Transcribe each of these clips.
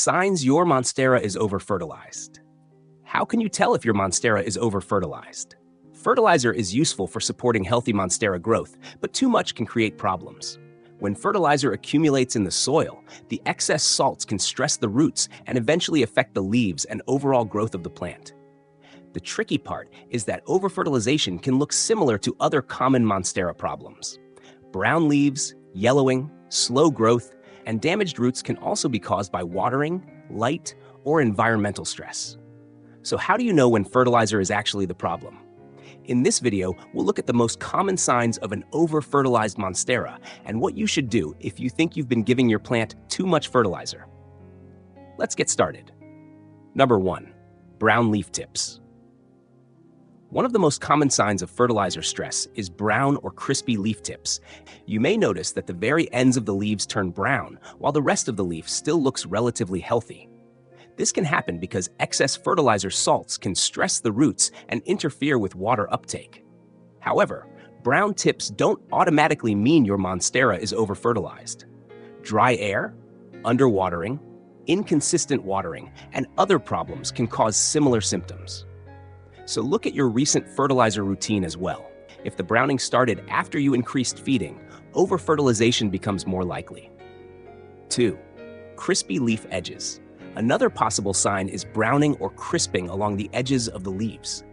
Signs your Monstera is overfertilized. How can you tell if your Monstera is overfertilized? Fertilizer is useful for supporting healthy Monstera growth, but too much can create problems. When fertilizer accumulates in the soil, the excess salts can stress the roots and eventually affect the leaves and overall growth of the plant. The tricky part is that overfertilization can look similar to other common Monstera problems. Brown leaves, yellowing, slow growth, and damaged roots can also be caused by watering, light, or environmental stress. So how do you know when fertilizer is actually the problem? In this video, we'll look at the most common signs of an over-fertilized Monstera and what you should do if you think you've been giving your plant too much fertilizer. Let's get started. Number 1. Brown leaf tips. One of the most common signs of fertilizer stress is brown or crispy leaf tips. You may notice that the very ends of the leaves turn brown, while the rest of the leaf still looks relatively healthy. This can happen because excess fertilizer salts can stress the roots and interfere with water uptake. However, brown tips don't automatically mean your Monstera is over-fertilized. Dry air, underwatering, inconsistent watering, and other problems can cause similar symptoms. So look at your recent fertilizer routine as well. If the browning started after you increased feeding, over-fertilization becomes more likely. 2. Crispy leaf edges. Another possible sign is browning or crisping along the edges of the leaves.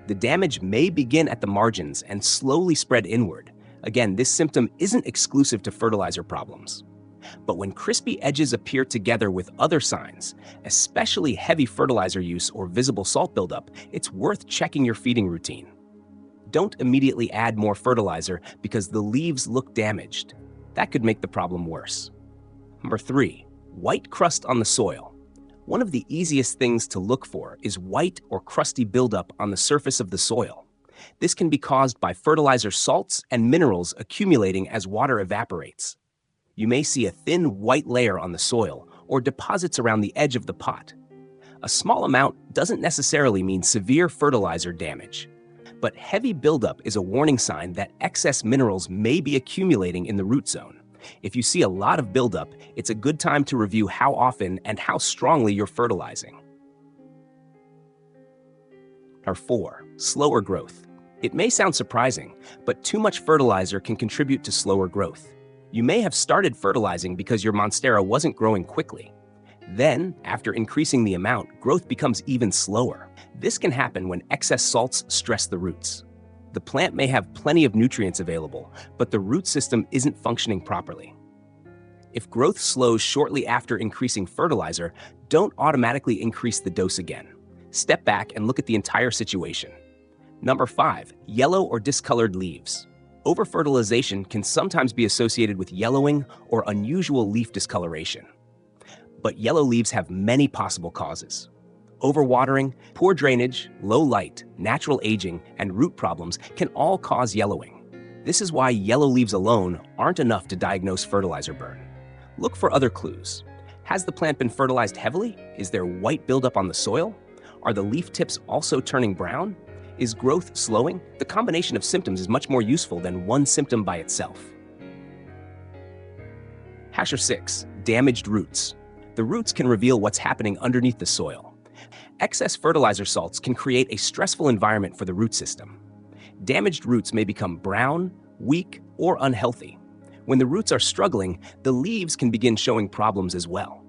The damage may begin at the margins and slowly spread inward. Again, this symptom isn't exclusive to fertilizer problems. But when crispy edges appear together with other signs, especially heavy fertilizer use or visible salt buildup, it's worth checking your feeding routine. Don't immediately add more fertilizer because the leaves look damaged. That could make the problem worse. Number 3. White crust on the soil. One of the easiest things to look for is white or crusty buildup on the surface of the soil. This can be caused by fertilizer salts and minerals accumulating as water evaporates. You may see a thin white layer on the soil or deposits around the edge of the pot. A small amount doesn't necessarily mean severe fertilizer damage, but heavy buildup is a warning sign that excess minerals may be accumulating in the root zone. If you see a lot of buildup, it's a good time to review how often and how strongly you're fertilizing. Number 4. Slower growth. It may sound surprising, but too much fertilizer can contribute to slower growth. You may have started fertilizing because your Monstera wasn't growing quickly. Then, after increasing the amount, growth becomes even slower. This can happen when excess salts stress the roots. The plant may have plenty of nutrients available, but the root system isn't functioning properly. If growth slows shortly after increasing fertilizer, don't automatically increase the dose again. Step back and look at the entire situation. Number 5. Yellow or discolored leaves. Overfertilization can sometimes be associated with yellowing or unusual leaf discoloration. But yellow leaves have many possible causes. Overwatering, poor drainage, low light, natural aging, and root problems can all cause yellowing. This is why yellow leaves alone aren't enough to diagnose fertilizer burn. Look for other clues. Has the plant been fertilized heavily? Is there white buildup on the soil? Are the leaf tips also turning brown? Is growth slowing? The combination of symptoms is much more useful than one symptom by itself. Hasher 6. Damaged roots. The roots can reveal what's happening underneath the soil. Excess fertilizer salts can create a stressful environment for the root system. Damaged roots may become brown, weak, or unhealthy. When the roots are struggling, the leaves can begin showing problems as well.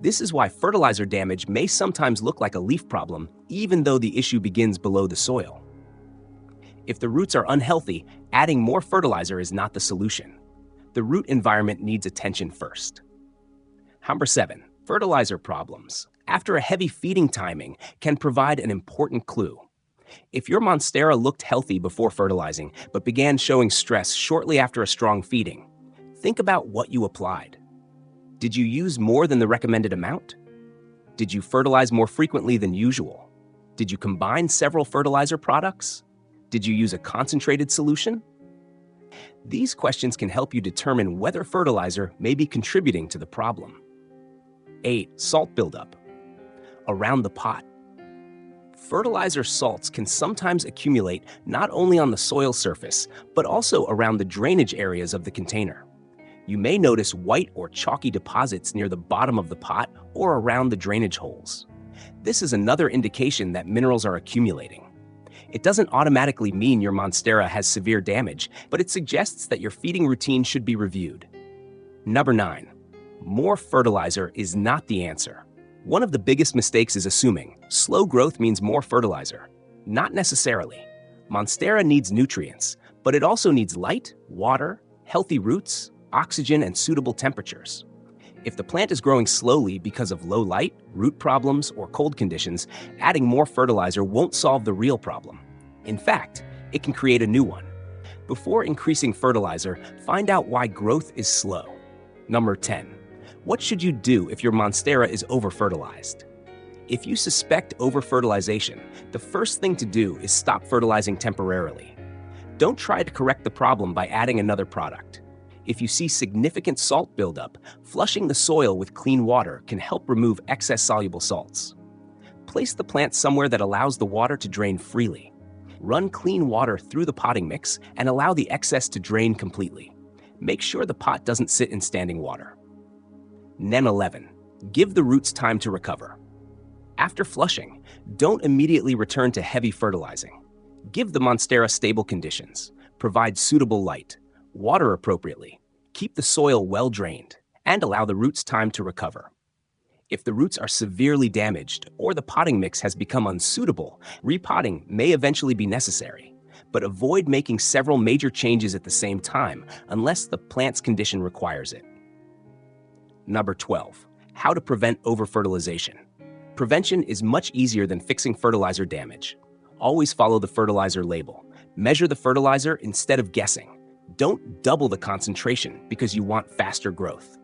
This is why fertilizer damage may sometimes look like a leaf problem, even though the issue begins below the soil. If the roots are unhealthy, adding more fertilizer is not the solution. The root environment needs attention first. Number 7. Fertilizer problems. After a heavy feeding timing can provide an important clue. If your Monstera looked healthy before fertilizing, but began showing stress shortly after a strong feeding, think about what you applied. Did you use more than the recommended amount? Did you fertilize more frequently than usual? Did you combine several fertilizer products? Did you use a concentrated solution? These questions can help you determine whether fertilizer may be contributing to the problem. 8. Salt buildup. Around the pot. Fertilizer salts can sometimes accumulate not only on the soil surface, but also around the drainage areas of the container. You may notice white or chalky deposits near the bottom of the pot or around the drainage holes. This is another indication that minerals are accumulating. It doesn't automatically mean your Monstera has severe damage, but it suggests that your feeding routine should be reviewed. Number 9. More fertilizer is not the answer. One of the biggest mistakes is assuming slow growth means more fertilizer. Not necessarily. Monstera needs nutrients, but it also needs light, water, healthy roots, oxygen, and suitable temperatures. If the plant is growing slowly because of low light, root problems, or cold conditions, adding more fertilizer won't solve the real problem. In fact, it can create a new one. Before increasing fertilizer, find out why growth is slow. Number 10. What should you do if your Monstera is overfertilized? If you suspect overfertilization, the first thing to do is stop fertilizing temporarily. Don't try to correct the problem by adding another product. If you see significant salt buildup, flushing the soil with clean water can help remove excess soluble salts. Place the plant somewhere that allows the water to drain freely. Run clean water through the potting mix and allow the excess to drain completely. Make sure the pot doesn't sit in standing water. Then 11. Give the roots time to recover. After flushing, don't immediately return to heavy fertilizing. Give the Monstera stable conditions. Provide suitable light. Water appropriately, keep the soil well drained, and allow the roots time to recover. If the roots are severely damaged or the potting mix has become unsuitable, repotting may eventually be necessary, but avoid making several major changes at the same time unless the plant's condition requires it. Number 12. How to prevent overfertilization. Prevention is much easier than fixing fertilizer damage. Always follow the fertilizer label. Measure the fertilizer instead of guessing. Don't double the concentration because you want faster growth.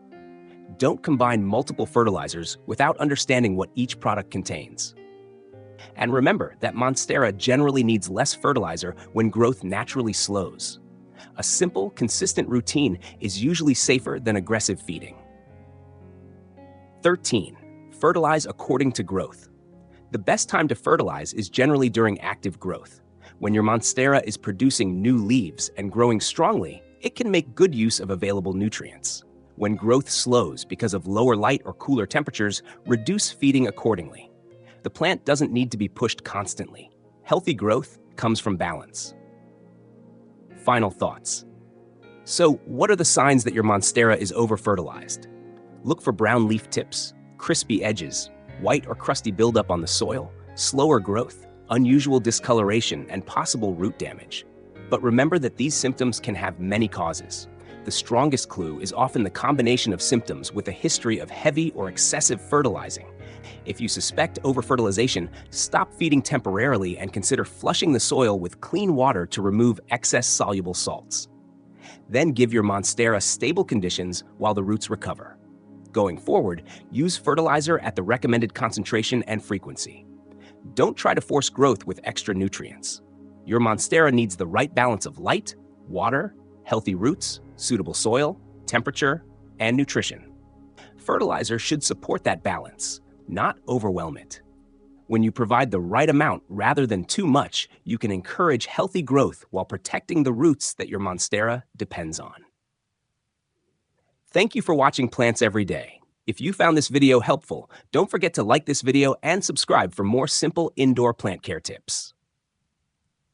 Don't combine multiple fertilizers without understanding what each product contains. And remember that Monstera generally needs less fertilizer when growth naturally slows. A simple, consistent routine is usually safer than aggressive feeding. 13. Fertilize according to growth. The best time to fertilize is generally during active growth. When your Monstera is producing new leaves and growing strongly, it can make good use of available nutrients. When growth slows because of lower light or cooler temperatures, reduce feeding accordingly. The plant doesn't need to be pushed constantly. Healthy growth comes from balance. Final thoughts. So, what are the signs that your Monstera is overfertilized? Look for brown leaf tips, crispy edges, white or crusty buildup on the soil, slower growth, unusual discoloration, and possible root damage. But remember that these symptoms can have many causes. The strongest clue is often the combination of symptoms with a history of heavy or excessive fertilizing. If you suspect overfertilization, stop feeding temporarily and consider flushing the soil with clean water to remove excess soluble salts. Then give your Monstera stable conditions while the roots recover. Going forward, use fertilizer at the recommended concentration and frequency. Don't try to force growth with extra nutrients. Your Monstera needs the right balance of light, water, healthy roots, suitable soil, temperature, and nutrition. Fertilizer should support that balance, not overwhelm it. When you provide the right amount rather than too much, you can encourage healthy growth while protecting the roots that your Monstera depends on. Thank you for watching Plants Every Day. If you found this video helpful, don't forget to like this video and subscribe for more simple indoor plant care tips.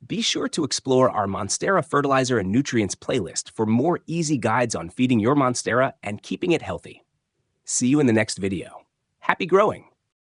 Be sure to explore our Monstera Fertilizer and Nutrients playlist for more easy guides on feeding your Monstera and keeping it healthy. See you in the next video. Happy growing!